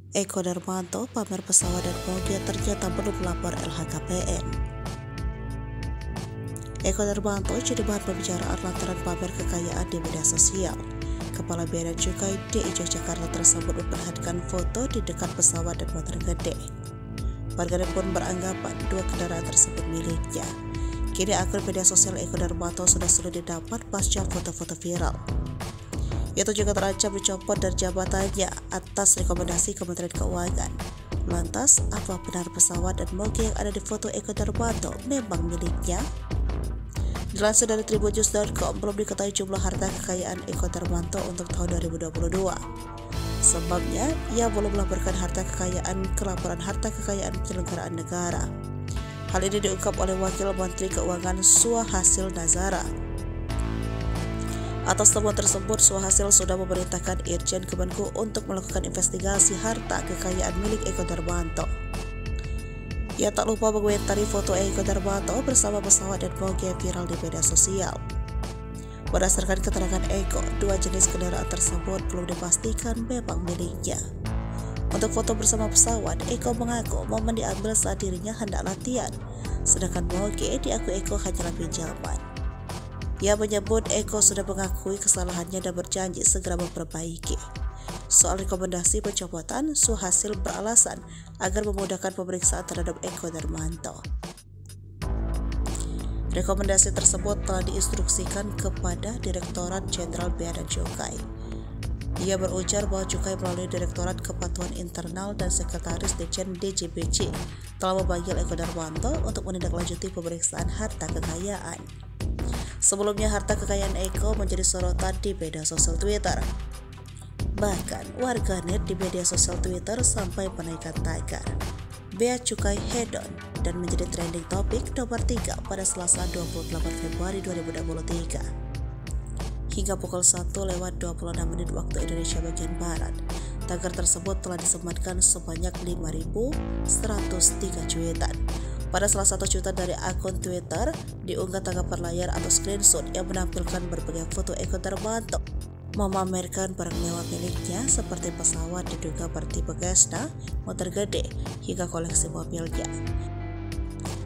Eko Darmanto pamer pesawat dan mobil ternyata belum melapor LHKPN. Eko Darmanto jadi bahan pembicaraan lantaran pamer kekayaan di media sosial. Kepala Bea dan Cukai DI Yogyakarta tersebut memperlihatkan foto di dekat pesawat dan motor gede. Warganet pun beranggapan dua kendaraan tersebut miliknya. Kini akun media sosial Eko Darmanto sudah sulit didapat pasca foto-foto viral. Itu juga terancam dicopot dari jabatannya atas rekomendasi Kementerian Keuangan. Lantas, apa benar pesawat dan moge yang ada di foto Eko Darmanto memang miliknya? Dilansir dari tribunnews.com, belum diketahui jumlah harta kekayaan Eko Darmanto untuk tahun 2022. Sebabnya, ia belum melaporkan harta kekayaan ke laporan harta kekayaan penyelenggaraan negara. Hal ini diungkap oleh Wakil Menteri Keuangan Suhasil Nazara. Atas temuan tersebut, Suhasil sudah memerintahkan Irjen Kemenku untuk melakukan investigasi harta kekayaan milik Eko Darmanto. Ia tak lupa mengomentari foto Eko Darmanto bersama pesawat dan moge viral di media sosial. Berdasarkan keterangan Eko, dua jenis kendaraan tersebut belum dipastikan memang miliknya. Untuk foto bersama pesawat, Eko mengaku momen diambil saat dirinya hendak latihan, sedangkan moge diakui Eko hanyalah pinjaman. Ia menyebut Eko sudah mengakui kesalahannya dan berjanji segera memperbaiki. Soal rekomendasi pencopotan, Suhasil beralasan agar memudahkan pemeriksaan terhadap Eko Darmanto. Rekomendasi tersebut telah diinstruksikan kepada Direktorat Jenderal Bea dan Cukai. Ia berujar bahwa Cukai melalui Direktorat Kepatuhan Internal dan Sekretaris Ditjen DJBC telah memanggil Eko Darmanto untuk menindaklanjuti pemeriksaan harta kekayaan. Sebelumnya, harta kekayaan Eko menjadi sorotan di media sosial Twitter. Bahkan, warganet di media sosial Twitter sampai menaikkan tagar Bea Cukai Hedon dan menjadi trending topik nomor 3 pada Selasa 28 Februari 2023. Hingga pukul 1:26 waktu Indonesia bagian Barat, tagar tersebut telah disematkan sebanyak 5.103 cuitan. Pada salah satu cuitan dari akun Twitter, diunggah tanggapan layar atau screenshot yang menampilkan berbagai foto Eko Darmanto memamerkan barang mewah miliknya seperti pesawat diduga bertipe Cessna, motor gede, hingga koleksi mobilnya.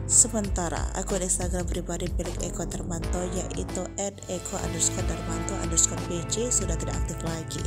Sementara akun Instagram pribadi milik Eko Darmanto yaitu @eko_darmanto_bc sudah tidak aktif lagi.